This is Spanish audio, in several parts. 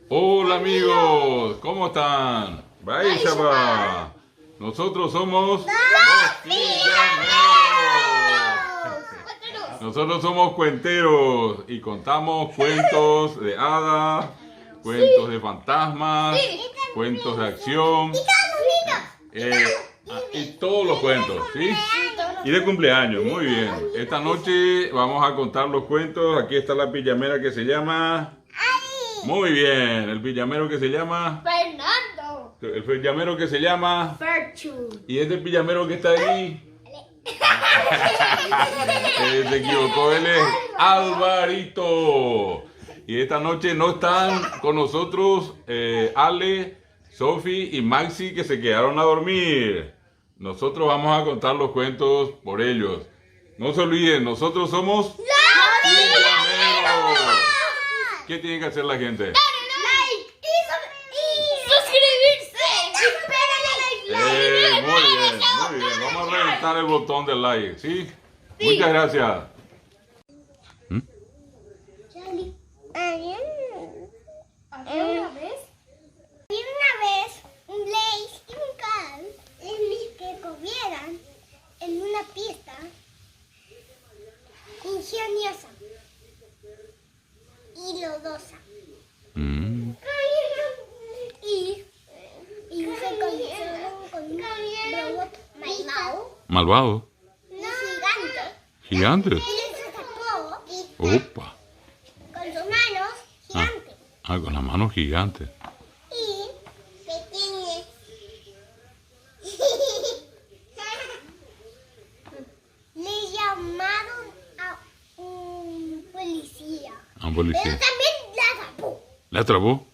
Hola amigos, ¿cómo están? Baishaba. Nosotros somos los Pijameros. Nosotros somos cuenteros y contamos cuentos de hadas, cuentos de fantasmas, cuentos de acción y todos los cuentos, ¿sí? Y de cumpleaños, muy bien. Esta noche vamos a contar los cuentos. Aquí está la pijamera que se llama... Muy bien, el pijamero que se llama... Fernando. El pijamero que se llama... Ferchu. ¿Y este pijamero que está ahí? Se equivocó, él es Alvarito. Y esta noche no están con nosotros Ale, Sofi y Maxi, que se quedaron a dormir. Nosotros vamos a contar los cuentos por ellos. No se olviden, nosotros somos... Pijameros. ¿Qué tiene que hacer la gente? Like y suscribirse. Muy bien, muy bien. Vamos a reventar el botón del like, ¿sí? Muchas gracias. Había una vez un Blaze y un Carl que corrieran en una pista ingeniosa y lodosa. Y se conocieron con un robot Malvado. gigante. Gigante. Él se tapó Opa. con sus manos gigantes Con las manos gigantes. y pequeñas. Le llamaron a un policía. A un Pero policía. también la tapó. ¿Le atrapó?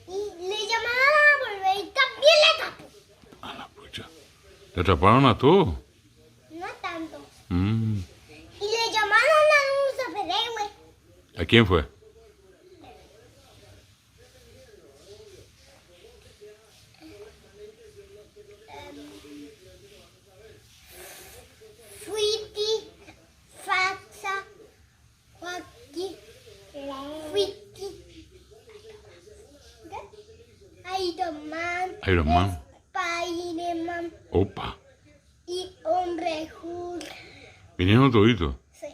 Y le llamaron a volver y también la tapó. A la pucha. ¿Le atraparon a todos? No tanto. Mm. Y le llamaron a un superhéroe. ¿A quién fue? Fuiti, Faxa, Joaquín, Fuiti, Iron Man, Iron Man. Spider-Man Opa. y Hombre Hulk. ¿Vinieron toditos? Sí.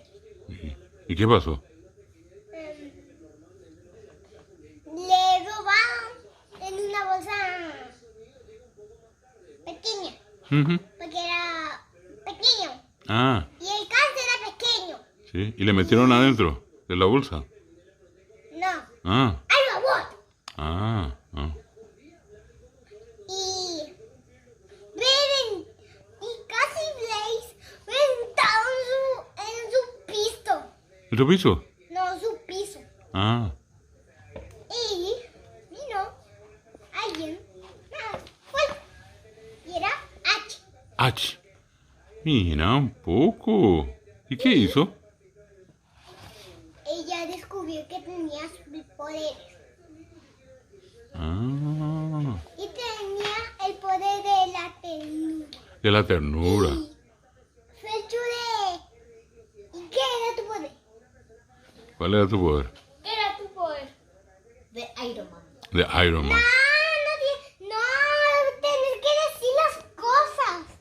¿Y qué pasó? Le robaron en una bolsa pequeña, Ujú. porque era pequeño. Ah, Y el cáncer era pequeño. sí. ¿Y le metieron adentro de la bolsa? No, Ah, al robot. ah, ah. Y ven y casi Blaze reventado en su piso. ¿En tu piso? No, su piso. Ah, Y vino alguien más fuerte. Y era H. ach. Mira un poco. ¿Y qué hizo? Ella descubrió que tenía superpoderes. Ah, Y tenía el poder de la ternura. de la ternura. Ferchure. ¿Y qué era tu poder? ¿Cuál era tu poder? ¿Qué era tu poder? De Iron Man. De Iron Man. No, tienes que decir las cosas.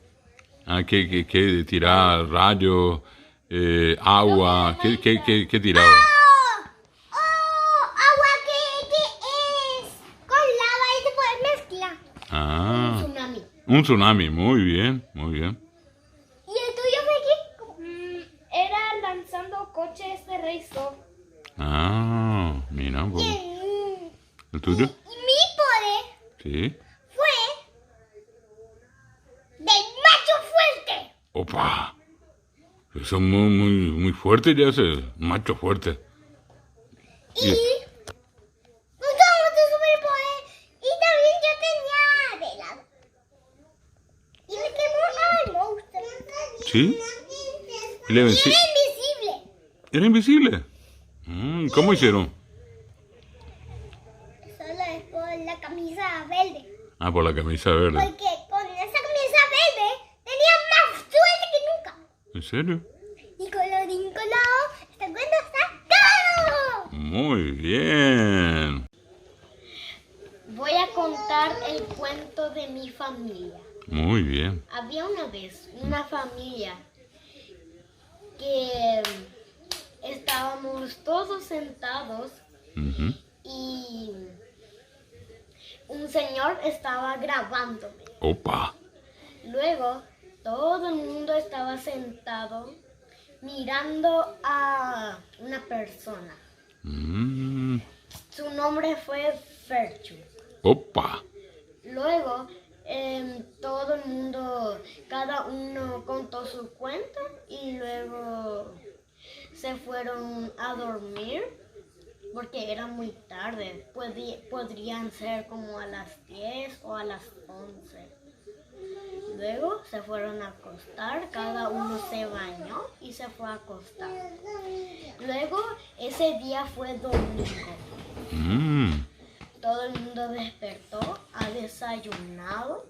Ah, ¿qué tiraba? Rayos, agua. ¿Qué tiraba? Agua que es con lava y se puede mezclar. Ah, Tsunami. un tsunami. Muy bien, muy bien. ¿Y el tuyo fue qué? Era lanzando coches de racer. Ah, mira un poco. Y ¿El tuyo? mi poder Sí. fue del macho fuerte. Opa. Eso es muy fuerte ya ese macho fuerte. Y usamos tu superpoder. Y también yo tenía de helado. Y le quemó al monstruo. ¿Sí? Y le Y vencí. era invisible. ¿Era invisible? ¿Cómo hicieron? Solo es por la camisa verde. Ah, por la camisa verde. Porque con esa camisa verde tenía más suerte que nunca. ¿En serio? Y colorín colorado, este cuento está todo. Muy bien. Voy a contar el cuento de mi familia. Muy bien. Había una vez una familia que estábamos todos sentados Ujú. y un señor estaba grabándome. Opa. Luego todo el mundo estaba sentado mirando a una persona. Mm. Su nombre fue Ferchu. Opa. Luego todo el mundo, cada uno contó su cuento y luego se fueron a dormir porque era muy tarde. Podrían ser como a las 10 o a las 11. Luego se fueron a acostar, cada uno se bañó y se fue a acostar. Luego ese día fue domingo. Mm. Todo el mundo despertó, ha desayunado.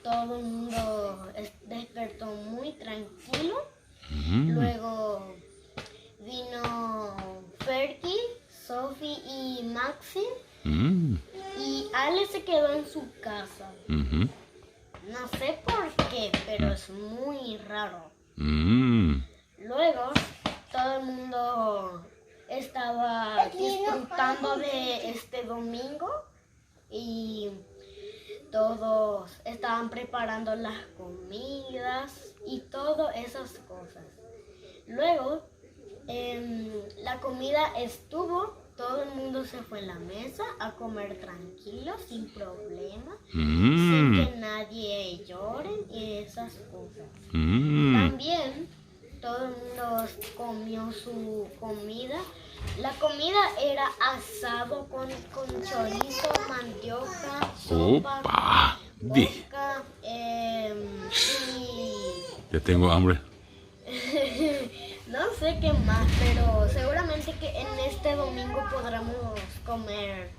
Todo el mundo despertó muy tranquilo. Mm. Luego vino Fergie, Sophie y Maxi. Mm. Y Ale se quedó en su casa. Ujú. No sé por qué, pero es muy raro. Mm. Luego todo el mundo estaba disfrutando de este domingo y todos estaban preparando las comidas y todas esas cosas. Luego la comida estuvo, todo el mundo se fue a la mesa a comer tranquilo, sin problema, sin Mm. que nadie llore y esas cosas. Mm. También todo el mundo comió su comida. La comida era asado con chorizo, mandioca, sopa, Opa. Di. boca, Ya tengo hambre. no sé qué más, pero seguramente que en este domingo podremos comer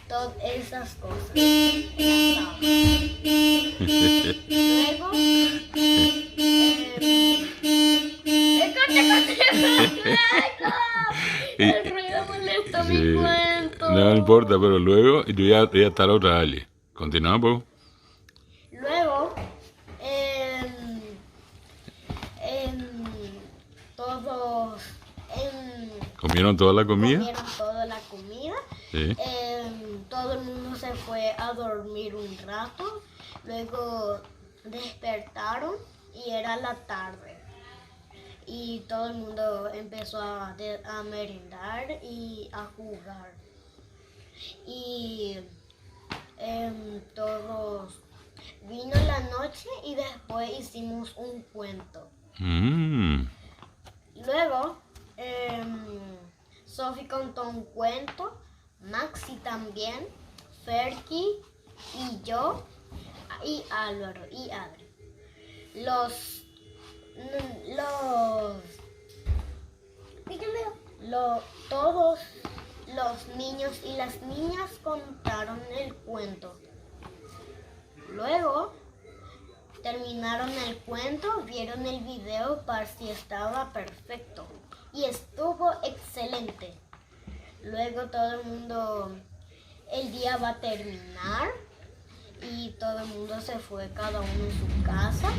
todas esas cosas. Luego, el ruido molesta Sí. mi cuento. No importa, pero luego y tú ya está la otra Ali. Continuamos. Luego, todos ¿Comieron toda la comida? comieron toda la comida. Sí. Todo el mundo se fue a dormir un rato. Luego despertaron y era la tarde. Y todo el mundo empezó a merendar y a jugar. Y todos vino la noche y después hicimos un cuento. Mm. Luego Sophie contó un cuento, Maxi también, Fergie y yo y Álvaro y Adri. Todos los niños y las niñas contaron el cuento. Luego terminaron el cuento, vieron el video para si estaba perfecto y estuvo excelente. Luego todo el mundo, el día va a terminar y todo el mundo se fue cada uno en su casa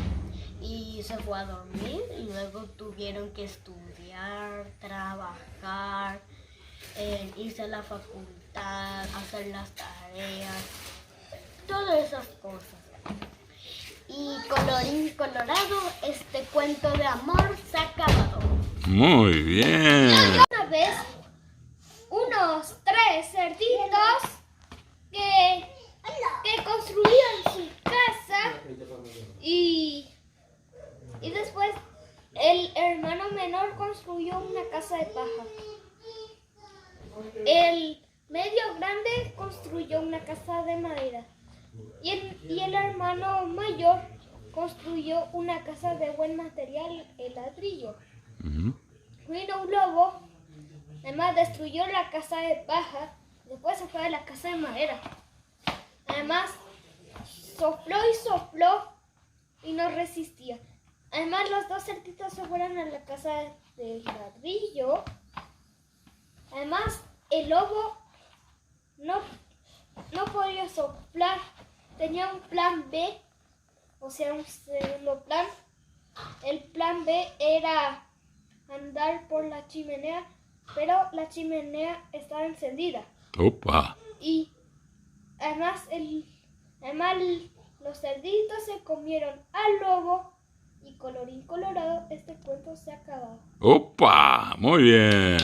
y se fue a dormir y luego tuvieron que estudiar, trabajar, irse a la facultad, hacer las tareas, todas esas cosas. Y colorín colorado, este cuento de amor se ha acabado. Muy bien. Una vez, unos 3 cerditos que construían su casa y después el hermano menor construyó una casa de paja. El medio grande construyó una casa de madera y el hermano mayor construyó una casa de buen material, el ladrillo. Ujú. Vino un lobo, además destruyó la casa de paja, después se fue a la casa de madera. Además, sopló y sopló y no resistía. Además, los 2 cerditos se fueron a la casa de ladrillo. Además, el lobo no podía soplar. Tenía un plan B, o sea, un segundo plan. El plan B era andar por la chimenea, pero la chimenea estaba encendida. Opa. Y además, los cerditos se comieron al lobo y colorín colorado, este cuento se ha acabado. Opa. Muy bien.